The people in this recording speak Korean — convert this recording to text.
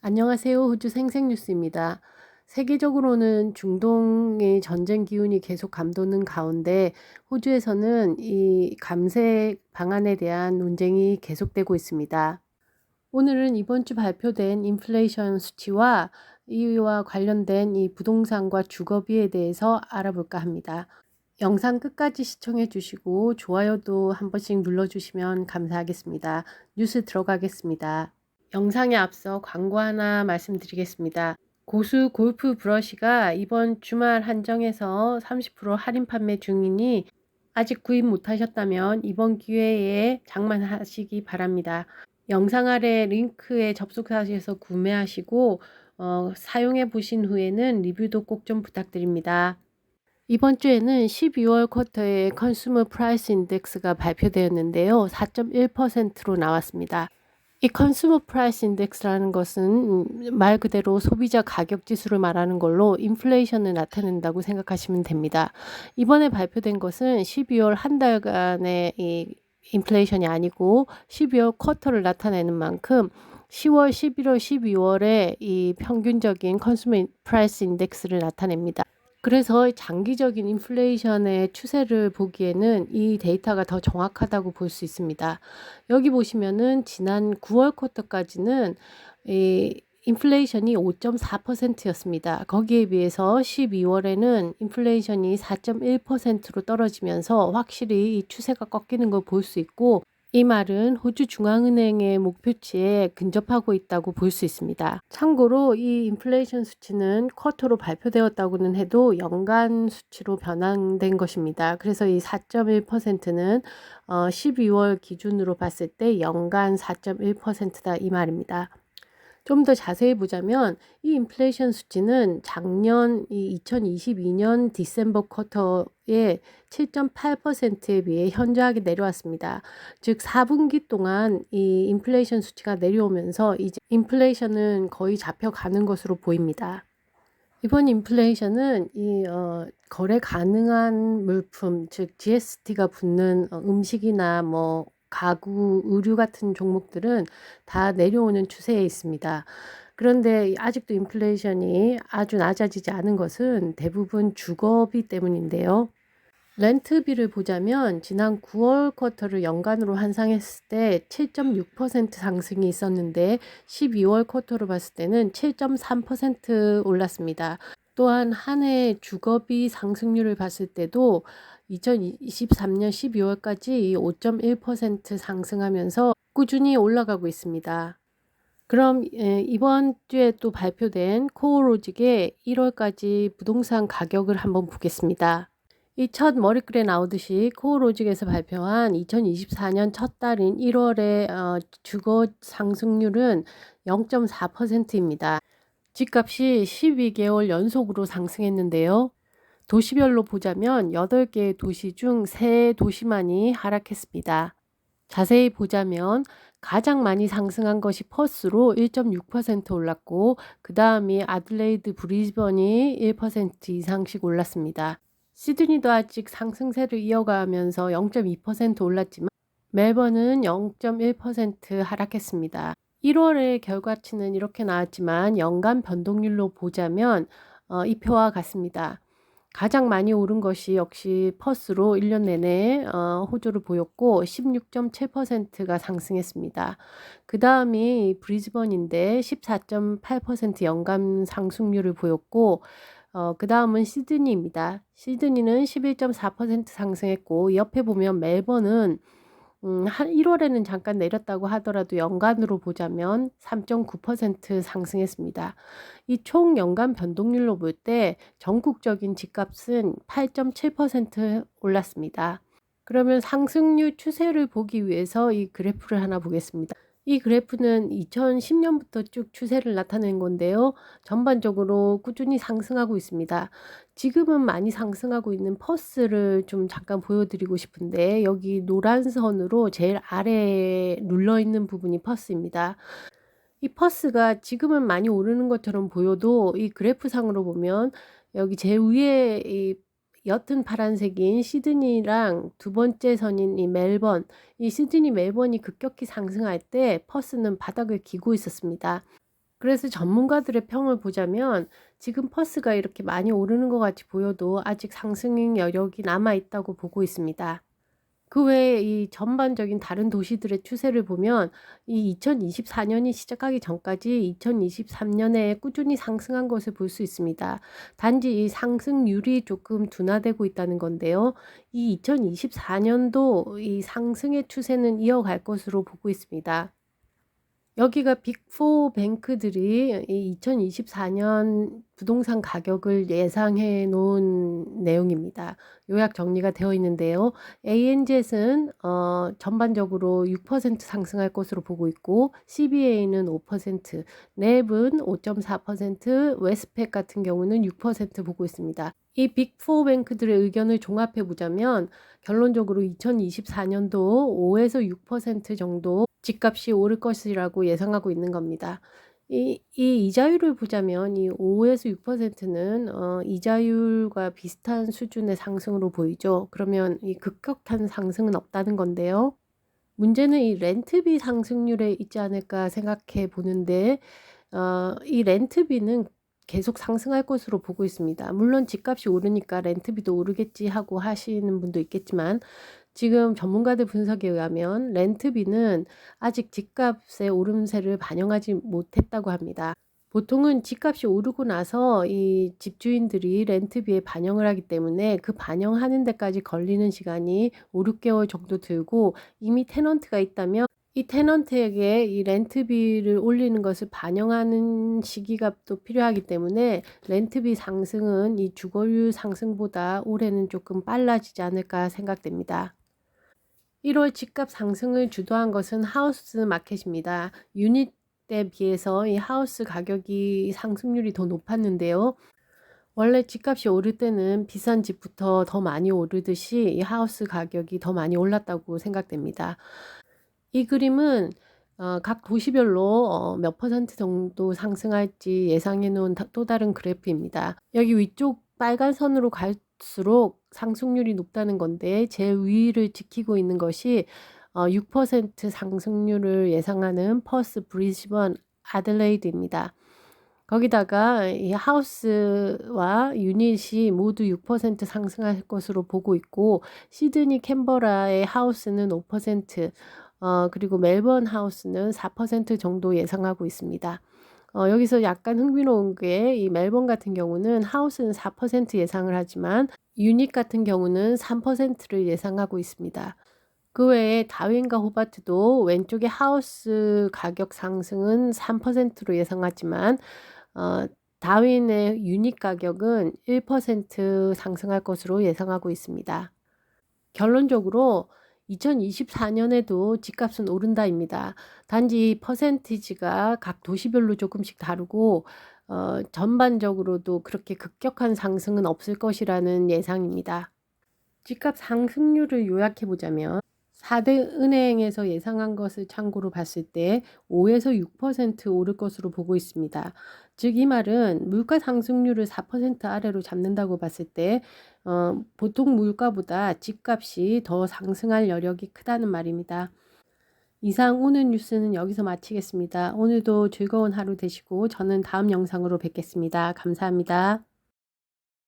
안녕하세요. 호주 생생뉴스입니다. 세계적으로는 중동의 전쟁 기운이 계속 감도는 가운데 호주에서는 이 감세 방안에 대한 논쟁이 계속되고 있습니다. 오늘은 이번 주 발표된 인플레이션 수치와 이와 관련된 이 부동산과 주거비에 대해서 알아볼까 합니다. 영상 끝까지 시청해 주시고 좋아요도 한 번씩 눌러주시면 감사하겠습니다. 뉴스 들어가겠습니다. 영상에 앞서 광고 하나 말씀드리겠습니다. 고수 골프 브러쉬가 이번 주말 한정해서 30% 할인 판매 중이니 아직 구입 못하셨다면 이번 기회에 장만하시기 바랍니다. 영상 아래 링크에 접속하셔서 구매하시고 사용해 보신 후에는 리뷰도 꼭 좀 부탁드립니다. 이번 주에는 12월 쿼터의 컨슈머 프라이스 인덱스가 발표되었는데요. 4.1%로 나왔습니다. 이 컨슈머 프라이스 인덱스라는 것은 말 그대로 소비자 가격 지수를 말하는 걸로 인플레이션을 나타낸다고 생각하시면 됩니다. 이번에 발표된 것은 12월 한 달간의 이 인플레이션이 아니고 12월 쿼터를 나타내는 만큼 10월, 11월, 12월에 이 평균적인 컨슈머 프라이스 인덱스를 나타냅니다. 그래서 장기적인 인플레이션의 추세를 보기에는 이 데이터가 더 정확하다고 볼 수 있습니다. 여기 보시면은 지난 9월 쿼터까지는 이 인플레이션이 5.4%였습니다. 거기에 비해서 12월에는 인플레이션이 4.1%로 떨어지면서 확실히 이 추세가 꺾이는 걸 볼 수 있고, 이 말은 호주 중앙은행의 목표치에 근접하고 있다고 볼 수 있습니다. 참고로 이 인플레이션 수치는 쿼터로 발표되었다고는 해도 연간 수치로 변환된 것입니다. 그래서 이 4.1%는 12월 기준으로 봤을 때 연간 4.1%다 이 말입니다. 좀 더 자세히 보자면 이 인플레이션 수치는 작년 2022년 디셈버 쿼터의 7.8%에 비해 현저하게 내려왔습니다. 즉 4분기 동안 이 인플레이션 수치가 내려오면서 이제 인플레이션은 거의 잡혀가는 것으로 보입니다. 이번 인플레이션은 거래 가능한 물품, 즉 GST가 붙는 음식이나 가구, 의류 같은 종목들은 다 내려오는 추세에 있습니다. 그런데 아직도 인플레이션이 아주 낮아지지 않은 것은 대부분 주거비 때문인데요. 렌트비를 보자면 지난 9월 쿼터를 연간으로 환산했을 때 7.6% 상승이 있었는데 12월 쿼터로 봤을 때는 7.3% 올랐습니다. 또한 한 해 주거비 상승률을 봤을 때도 2023년 12월까지 5.1% 상승하면서 꾸준히 올라가고 있습니다. 그럼 이번 주에 또 발표된 코오로직의 1월까지 부동산 가격을 한번 보겠습니다. 이 첫 머리글에 나오듯이 코오로직에서 발표한 2024년 첫 달인 1월의 주거 상승률은 0.4%입니다. 집값이 12개월 연속으로 상승했는데요. 도시별로 보자면 8개의 도시 중 3도시만이 하락했습니다. 자세히 보자면 가장 많이 상승한 것이 퍼스로 1.6% 올랐고, 그 다음이 아들레이드, 브리즈번이 1% 이상씩 올랐습니다. 시드니도 아직 상승세를 이어가면서 0.2% 올랐지만 멜번은 0.1% 하락했습니다. 1월의 결과치는 이렇게 나왔지만 연간 변동률로 보자면 이 표와 같습니다. 가장 많이 오른 것이 역시 퍼스로 1년 내내 호조를 보였고 16.7%가 상승했습니다. 그 다음이 브리즈번인데 14.8% 연간 상승률을 보였고, 그 다음은 시드니입니다. 시드니는 11.4% 상승했고, 옆에 보면 멜번은 한 1월에는 잠깐 내렸다고 하더라도 연간으로 보자면 3.9% 상승했습니다. 이 총 연간 변동률로 볼 때 전국적인 집값은 8.7% 올랐습니다. 그러면 상승률 추세를 보기 위해서 이 그래프를 하나 보겠습니다. 이 그래프는 2010년부터 쭉 추세를 나타낸 건데요. 전반적으로 꾸준히 상승하고 있습니다. 지금은 많이 상승하고 있는 퍼스를 좀 잠깐 보여드리고 싶은데, 여기 노란 선으로 제일 아래에 눌러 있는 부분이 퍼스입니다. 이 퍼스가 지금은 많이 오르는 것처럼 보여도 이 그래프상으로 보면 여기 제일 위에 이 옅은 파란색인 시드니랑 두 번째 선인 이 멜번, 이 시드니 멜번이 급격히 상승할 때 퍼스는 바닥을 기고 있었습니다. 그래서 전문가들의 평을 보자면 지금 퍼스가 이렇게 많이 오르는 것 같이 보여도 아직 상승 여력이 남아 있다고 보고 있습니다. 그 외에 이 전반적인 다른 도시들의 추세를 보면 이 2024년이 시작하기 전까지 2023년에 꾸준히 상승한 것을 볼 수 있습니다. 단지 이 상승률이 조금 둔화되고 있다는 건데요. 이 2024년도 이 상승의 추세는 이어갈 것으로 보고 있습니다. 여기가 빅4 뱅크들이 이 2024년 부동산 가격을 예상해 놓은 내용입니다. 요약 정리가 되어 있는데요. ANZ는 전반적으로 6% 상승할 것으로 보고 있고, CBA는 5%, 랩은 5.4%, 웨스트팩 같은 경우는 6% 보고 있습니다. 이 빅4 뱅크들의 의견을 종합해 보자면 결론적으로 2024년도 5에서 6% 정도 집값이 오를 것이라고 예상하고 있는 겁니다. 이 이자율을 보자면 이 5에서 6%는 이자율과 비슷한 수준의 상승으로 보이죠. 그러면 이 급격한 상승은 없다는 건데요. 문제는 이 렌트비 상승률에 있지 않을까 생각해 보는데, 이 렌트비는 계속 상승할 것으로 보고 있습니다. 물론 집값이 오르니까 렌트비도 오르겠지 하고 하시는 분도 있겠지만, 지금 전문가들 분석에 의하면 렌트비는 아직 집값의 오름세를 반영하지 못했다고 합니다. 보통은 집값이 오르고 나서 이 집주인들이 렌트비에 반영을 하기 때문에 그 반영하는 데까지 걸리는 시간이 5, 6개월 정도 들고, 이미 테넌트가 있다면 이 테넌트에게 이 렌트비를 올리는 것을 반영하는 시기가 또 필요하기 때문에 렌트비 상승은 이 주거율 상승보다 올해는 조금 빨라지지 않을까 생각됩니다. 1월 집값 상승을 주도한 것은 하우스 마켓입니다. 유닛에 비해서 이 하우스 가격이 상승률이 더 높았는데요. 원래 집값이 오를 때는 비싼 집부터 더 많이 오르듯이 이 하우스 가격이 더 많이 올랐다고 생각됩니다. 이 그림은 각 도시별로 몇 퍼센트 정도 상승할지 예상해 놓은 또 다른 그래프입니다. 여기 위쪽 빨간 선으로 갈수록 상승률이 높다는 건데, 제일 위를 지키고 있는 것이 6% 상승률을 예상하는 퍼스, 브리즈번, 아들레이드입니다. 거기다가 이 하우스와 유닛이 모두 6% 상승할 것으로 보고 있고, 시드니 캔버라의 하우스는 5%, 그리고 멜번 하우스는 4% 정도 예상하고 있습니다. 여기서 약간 흥미로운 게 이 멜번 같은 경우는 하우스는 4% 예상을 하지만 유닛 같은 경우는 3%를 예상하고 있습니다. 그 외에 다윈과 호바트도 왼쪽에 하우스 가격 상승은 3%로 예상하지만 다윈의 유닛 가격은 1% 상승할 것으로 예상하고 있습니다. 결론적으로 2024년에도 집값은 오른다입니다. 단지 퍼센티지가 각 도시별로 조금씩 다르고 전반적으로도 그렇게 급격한 상승은 없을 것이라는 예상입니다. 집값 상승률을 요약해 보자면 4대 은행에서 예상한 것을 참고로 봤을 때 5에서 6% 오를 것으로 보고 있습니다. 즉 이 말은 물가 상승률을 4% 아래로 잡는다고 봤을 때 보통 물가보다 집값이 더 상승할 여력이 크다는 말입니다. 이상 오늘 뉴스는 여기서 마치겠습니다. 오늘도 즐거운 하루 되시고 저는 다음 영상으로 뵙겠습니다. 감사합니다.